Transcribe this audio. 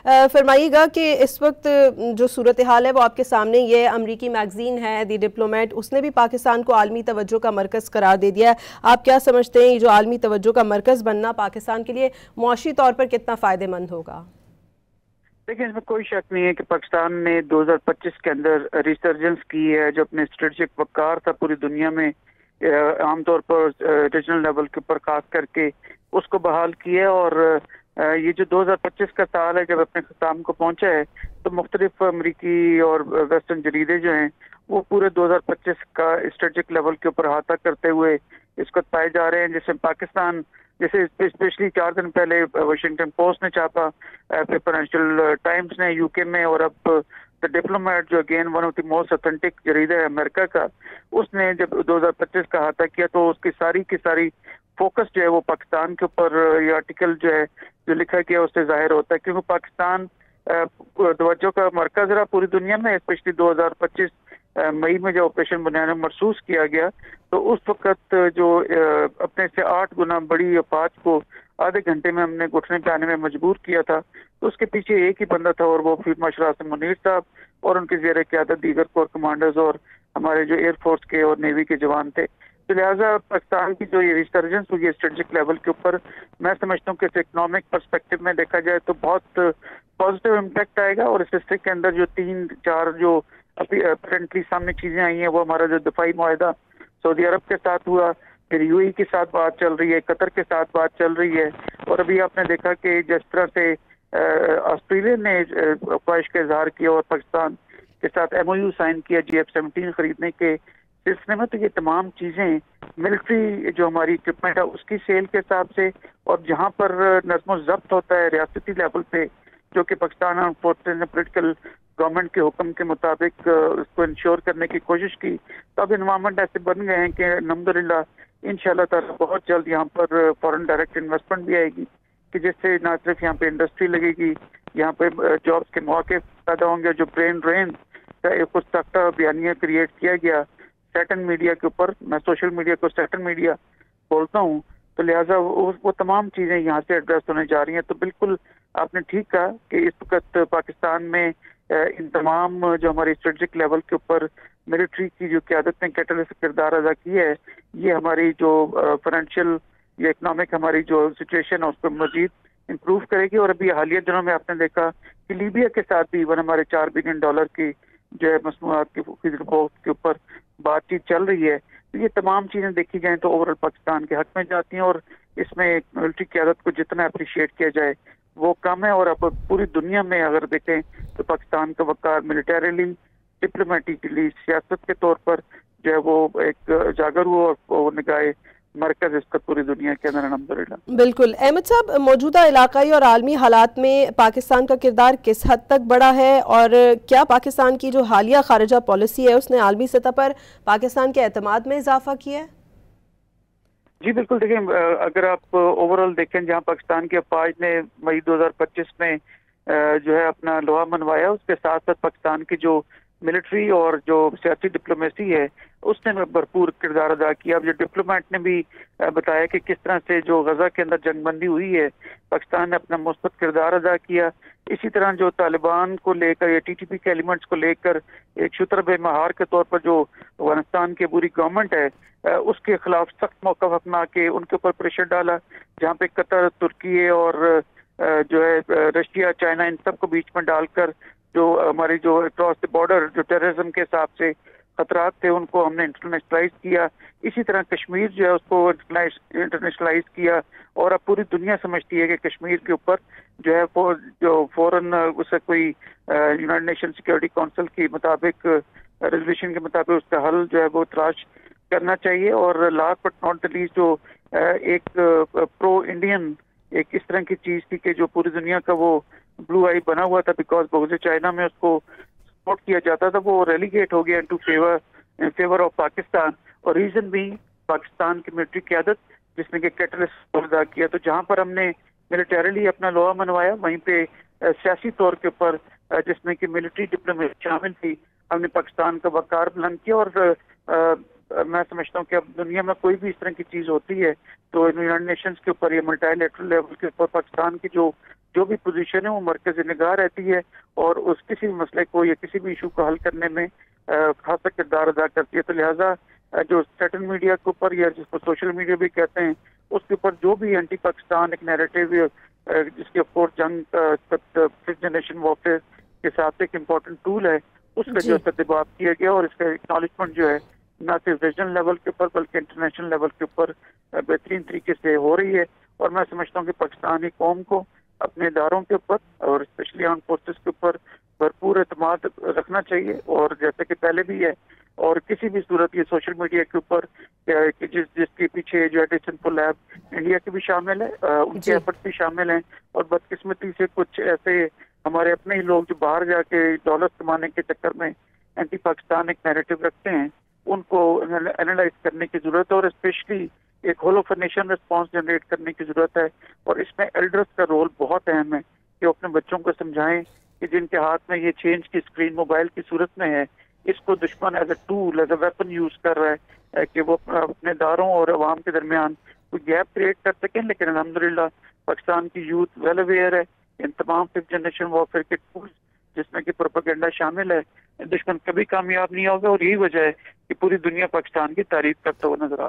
फरमाइएगा कि इस वक्त जो सूरत हाल है वो आपके सामने ये अमरीकी मैगजीन है दी डिप्लोमेट, उसने भी पाकिस्तान को आलमी तवज्जो का मरकज़ करार दे दिया है। आप क्या समझते हैं ये जो आलमी तवज्जो का मरकज़ बनना पाकिस्तान के लिए मुआशी तौर पर कितना फ़ायदेमंद होगा? देखिए, इसमें कोई शक नहीं है कि पाकिस्तान ने 2025 के अंदर रिसर्जेंस की है। जो अपने स्ट्रेटेजिक वक़ार था पूरी दुनिया में, आमतौर पर रीजनल लेवल के ऊपर खास करके उसको बहाल किया है। और ये जो 2025 का साल है जब अपने ख़त्म को पहुंचा है, तो मुख्तलिफ अमरीकी और वेस्टर्न जरीदे जो हैं वो पूरे 2025 का स्ट्रेटेजिक लेवल के ऊपर अहाता करते हुए इसको पाए जा रहे हैं। जैसे पाकिस्तान, जैसे स्पेशली 4 दिन पहले वाशिंगटन पोस्ट ने छापा, फाइनेंशियल टाइम्स ने यूके में, और अब द डिप्लोमेट जो again one of the most authentic जरीदा है अमेरिका का, उसने जब 2025 का अहाता किया तो उसकी सारी की सारी फोकस जो है वो पाकिस्तान के ऊपर, ये आर्टिकल जो है जो लिखा गया उससे जाहिर होता है, क्योंकि पाकिस्तान तवज्जो का मरकज रहा पूरी दुनिया में। स्पेशली 2025 मई में जब ऑपरेशन बुनियाद महसूस किया गया तो उस वक्त जो अपने से 8 गुना बड़ी अफवाज को आधे घंटे में हमने घुटने पे आने में मजबूर किया था, तो उसके पीछे एक ही बंदा था और वो फील्ड मार्शल आसिम मुनीर साहब और उनके ज़ेर क़यादत दीगर कोर कमांडर्स और हमारे जो एयरफोर्स के और नेवी के जवान थे। तो लिहाजा पाकिस्तान की जो ये रिसर्जेंस हुई है स्ट्रेटेजिक लेवल के ऊपर, मैं समझता हूँ कि इकोनॉमिक पर्सपेक्टिव में देखा जाए तो बहुत पॉजिटिव इम्पैक्ट आएगा। और इस हिस्से के अंदर जो 3-4 जो अभी अपरेंटली सामने चीजें आई हैं, वो हमारा जो दफाई मुआहदा सऊदी अरब के साथ हुआ, फिर यूएई के साथ बात चल रही है, कतर के साथ बात चल रही है, और अभी आपने देखा कि जिस तरह से ऑस्ट्रेलिया ने ख्वाहिश का इजहार किया और पाकिस्तान के साथ एमओयू साइन किया GF-17 खरीदने के सिलसिले में, तो ये तमाम चीजें मिलिट्री जो हमारी इक्विपमेंट है उसकी सेल के हिसाब से, और जहाँ पर नज़्म ज़ब्त होता है रियासती लेवल पे, जो कि पाकिस्तान आर्म फोर्सेस ने पॉलिटिकल गवर्नमेंट के हुक्म के मुताबिक उसको इंश्योर करने की कोशिश की, तो अब इन्वायरमेंट ऐसे बन गए हैं कि अल्हम्दुलिल्लाह इंशाल्लाह ताला बहुत जल्द यहाँ पर फॉरेन डायरेक्ट इन्वेस्टमेंट भी आएगी, कि जिससे ना सिर्फ यहाँ पे इंडस्ट्री लगेगी, यहाँ पे जॉब्स के मौके पैदा होंगे। जो ब्रेन ड्रेन का एक सख्ता बयानिया क्रिएट किया गया सैटन मीडिया के ऊपर, मैं सोशल मीडिया को सैटन मीडिया बोलता हूँ, तो लिहाजा वो तमाम चीज़ें यहाँ से एड्रेस होने जा रही हैं। तो बिल्कुल आपने ठीक कहा कि इस वक्त पाकिस्तान में इन तमाम जो हमारे स्ट्रेटेजिक लेवल के ऊपर मिलिट्री की जो क़यादत ने कैटलिस्ट किरदार अदा किया है, ये हमारी जो फाइनेंशियल या इकनॉमिक हमारी जो सिचुएशन है उसको मजीद इम्प्रूव करेगी। और अभी हालिया दिनों में आपने देखा कि लीबिया के साथ भी इवन हमारे $4 बिलियन की जो है मसनूआत के रिपोर्ट के ऊपर बातचीत चल रही है। तो ये तमाम चीज़ें देखी जाएं तो ओवरऑल पाकिस्तान के हक में जाती हैं, और इसमें मिलिट्री क़यादत को जितना अप्रिशिएट किया जाए वो कम है। और अब पूरी दुनिया में अगर देखें तो पाकिस्तान का वक़ार मिलिटरीली, डिप्लोमेटिकली, सियासत के तौर पर जो है वो एक उजागर हुआ और वो निगाह मरकज इसका पूरी दुनिया के अंदर अल्हम्दुलिल्लाह। बिल्कुल। अहमद साहब, मौजूदा इलाकाई और आलमी हालात में पाकिस्तान का किरदार किस हद तक बड़ा है, और क्या पाकिस्तान की जो हालिया खारिजा पॉलिसी है उसने आलमी सतह पर पाकिस्तान के एतमाद में इजाफा किया है? जी बिल्कुल। देखिए, अगर आप ओवरऑल देखें, जहाँ पाकिस्तान की अफवाज ने मई 2025 में जो है अपना लोहा मनवाया, उसके साथ साथ पाकिस्तान की जो मिलिट्री और जो सियासी डिप्लोमेसी है उसने भरपूर किरदार अदा किया। अब जो डिप्लोमेट ने भी बताया कि किस तरह से जो गजा के अंदर जंगबंदी हुई है, पाकिस्तान ने अपना मुस्बत किरदार अदा किया। इसी तरह जो तालिबान को लेकर या TTP के एलिमेंट्स को लेकर एक शुतरब महार के तौर पर जो अफगानिस्तान की बुरी गवर्नमेंट है उसके खिलाफ सख्त मौक़िफ़ अपना के उनके ऊपर प्रेशर डाला, जहाँ पे कतर, तुर्की और जो है रशिया, चाइना, इन सब को बीच में डालकर जो हमारी जो अक्रॉस द बॉर्डर जो टेररिज्म के हिसाब से खतरात थे उनको हमने इंटरनेशनलाइज किया। इसी तरह कश्मीर जो है उसको इंटरनेशनलाइज किया, और अब पूरी दुनिया समझती है कि कश्मीर के ऊपर जो है वो जो फौरन उसे कोई यूनाइटेड नेशन सिक्योरिटी काउंसिल के मुताबिक रेजोल्यूशन के मुताबिक उसका हल जो है वो तलाश करना चाहिए। और last but not the least जो एक प्रो इंडियन एक इस तरह की चीज थी कि जो पूरी दुनिया का वो ब्लू आई बना हुआ था बिकॉज बहुत चाइना में उसको सपोर्ट किया जाता था, वो रेलीगेट हो गया इन फेवर ऑफ पाकिस्तान। और रीजन भी पाकिस्तान की मिलिट्री क़यादत जिसने कि कैटलिस्ट अदा किया। तो जहाँ पर हमने मिलिटरीली अपना लोहा मनवाया, वहीं पे सियासी तौर के ऊपर जिसमें कि मिलिट्री डिप्लोमेसी शामिल थी, हमने पाकिस्तान का वक़ार बुलंद किया। और मैं समझता हूँ कि अब दुनिया में कोई भी इस तरह की चीज़ होती है तो यूनाइटेड नेशंस के ऊपर या मल्टीलैटरल लेवल के ऊपर पाकिस्तान की जो जो भी पोजीशन है वो मरकज़ निगाह रहती है और उस किसी भी मसले को या किसी भी इशू को हल करने में खासा किरदार अदा करती है। तो लिहाजा जो सैटन मीडिया के ऊपर या जिसको सोशल मीडिया भी कहते हैं, उसके ऊपर जो भी एंटी पाकिस्तान एक नैरेटिव जिसके ऊपर जंग फिफ्थ जनरेशन वॉरफेयर के साथ एक इम्पोर्टेंट टूल है, उसका जो दबाव किया गया और इसका एक्नॉलेजमेंट जो है न सिर्फ रीजनल लेवल के ऊपर बल्कि इंटरनेशनल लेवल के ऊपर बेहतरीन तरीके से हो रही है। और मैं समझता हूँ कि पाकिस्तानी कौम को अपने इदारों के ऊपर और स्पेशली आर्म फोर्सेस के ऊपर भरपूर एतमाद रखना चाहिए, और जैसे कि पहले भी है, और किसी भी सूरत ये सोशल मीडिया के ऊपर जिसके पीछे जो एडिसन फुल लैब इंडिया के भी शामिल है, उनके एफर्ट भी शामिल हैं। और बदकिस्मती से कुछ ऐसे हमारे अपने ही लोग जो बाहर जाके डॉलर कमाने के चक्कर में एंटी पाकिस्तान एक नैरेटिव रखते हैं, उनको एनालाइज करने की जरूरत है और स्पेशली एक whole of nation response generate करने की जरूरत है। और इसमें एल्डर्स का रोल बहुत अहम है कि वो अपने बच्चों को समझाएं कि जिनके हाथ में ये चेंज की स्क्रीन मोबाइल की सूरत में है, इसको दुश्मन as a tool as a weapon use कर रहा है कि वो अपने दारों और अवाम के दरमियान कोई गैप क्रिएट कर सकें। लेकिन अल्हम्दुलिल्लाह पाकिस्तान की यूथ वेल अवेयर है इन तमाम फिफ्थ जनरेशन वॉरफेयर के टूल्स जिसमें कि प्रोपेगेंडा शामिल है। दुश्मन कभी कामयाब नहीं होगा और यही वजह है कि पूरी दुनिया पाकिस्तान की तारीफ करता हुआ नजर आ